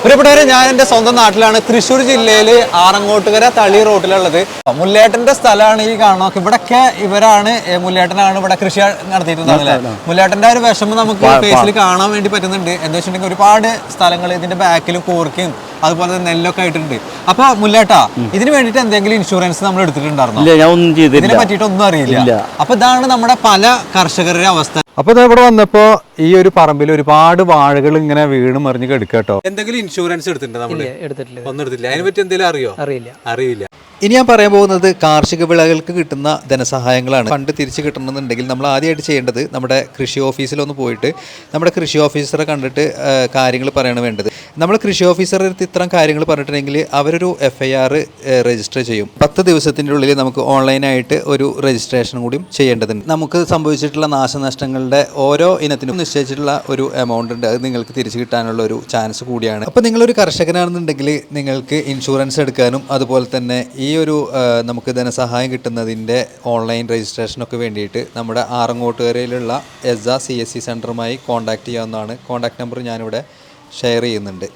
പ്രിയപ്പെട്ടവരെ, ഞാൻ എൻ്റെ സ്വന്തം നാട്ടിലാണ്. തൃശ്ശൂർ ജില്ലയിൽ ആറങ്ങോട്ടുകര തളി റോഡിലുള്ളത്. മുല്ലേട്ടന്റെ സ്ഥലമാണ് ഈ കാണുന്നത്. ഇവിടൊക്കെ ഇവരാണ്, മുല്ലേട്ടനാണ് ഇവിടെ കൃഷി നടത്തിയിട്ടുണ്ടാകുന്നത്. മുല്ലേട്ടന്റെ ഒരു വിഷമം നമുക്ക് ഫേസിൽ കാണാൻ വേണ്ടി പറ്റുന്നുണ്ട്. എന്താ വെച്ചിട്ടുണ്ടെങ്കിൽ ഒരുപാട് സ്ഥലങ്ങൾ ഇതിന്റെ ബാക്കിലും കൂർക്കയും അതുപോലെ തന്നെ നെല്ലൊക്കെ ആയിട്ടുണ്ട്. അപ്പൊ മുല്ലേട്ടാ, ഇതിന് വേണ്ടിട്ട് എന്തെങ്കിലും ഇൻഷുറൻസ് നമ്മൾ എടുത്തിട്ടുണ്ടായിരുന്നു? ഇതിനെ പറ്റിയിട്ട് ഒന്നും അറിയില്ല. അപ്പൊ ഇതാണ് നമ്മുടെ പല കർഷകരുടെ അവസ്ഥ. അപ്പൊ ഇവിടെ വന്നപ്പോ ഈ ഒരു പറമ്പിൽ ഒരുപാട് വാഴകൾ ഇങ്ങനെ വീണ് മറിഞ്ഞ് കിടക്കട്ടോ. എന്തെങ്കിലും ഇൻഷുറൻസ് എടുത്തിട്ടുണ്ടോ? നമ്മള് ഒന്നും എടുത്തില്ല. അതിനെ പറ്റി എന്തെങ്കിലും അറിയോ? അറിയില്ല. ഇനി ഞാൻ പറയാൻ പോകുന്നത് കാർഷിക വിളകൾക്ക് കിട്ടുന്ന ധനസഹായങ്ങളാണ്. ഫണ്ട് തിരിച്ച് കിട്ടണമെന്നുണ്ടെങ്കിൽ നമ്മൾ ആദ്യമായിട്ട് ചെയ്യേണ്ടത് നമ്മുടെ കൃഷി ഓഫീസിലൊന്ന് പോയിട്ട് നമ്മുടെ കൃഷി ഓഫീസറെ കണ്ടിട്ട് കാര്യങ്ങൾ പറയാണ് വേണ്ടത്. നമ്മൾ കൃഷി ഓഫീസറെ അടുത്ത് ഇത്തരം കാര്യങ്ങൾ പറഞ്ഞിട്ടുണ്ടെങ്കിൽ അവരൊരു FIR രജിസ്റ്റർ ചെയ്യും. 10 ദിവസത്തിൻ്റെ ഉള്ളിൽ നമുക്ക് ഓൺലൈനായിട്ട് ഒരു രജിസ്ട്രേഷൻ കൂടി ചെയ്യേണ്ടതുണ്ട്. നമുക്ക് സംഭവിച്ചിട്ടുള്ള നാശനഷ്ടങ്ങളുടെ ഓരോ ഇനത്തിനും നിശ്ചയിച്ചിട്ടുള്ള ഒരു എമൗണ്ട് ഉണ്ട്. അത് നിങ്ങൾക്ക് തിരിച്ചു കിട്ടാനുള്ള ഒരു ചാൻസ് കൂടിയാണ്. അപ്പോൾ നിങ്ങളൊരു കർഷകനാണെന്നുണ്ടെങ്കിൽ നിങ്ങൾക്ക് ഇൻഷുറൻസ് എടുക്കാനും അതുപോലെ തന്നെ ഈ ഒരു നമുക്ക് ധനസഹായം കിട്ടുന്നതിൻ്റെ ഓൺലൈൻ രജിസ്ട്രേഷനൊക്കെ വേണ്ടിയിട്ട് നമ്മുടെ ആറങ്ങോട്ടുകരയിലുള്ള ESSA CSC സെൻറ്ററുമായി കോൺടാക്റ്റ് ചെയ്യാവുന്നതാണ്. കോൺടാക്ട് നമ്പർ ഞാനിവിടെ ഷെയർ ചെയ്യുന്നുണ്ട്.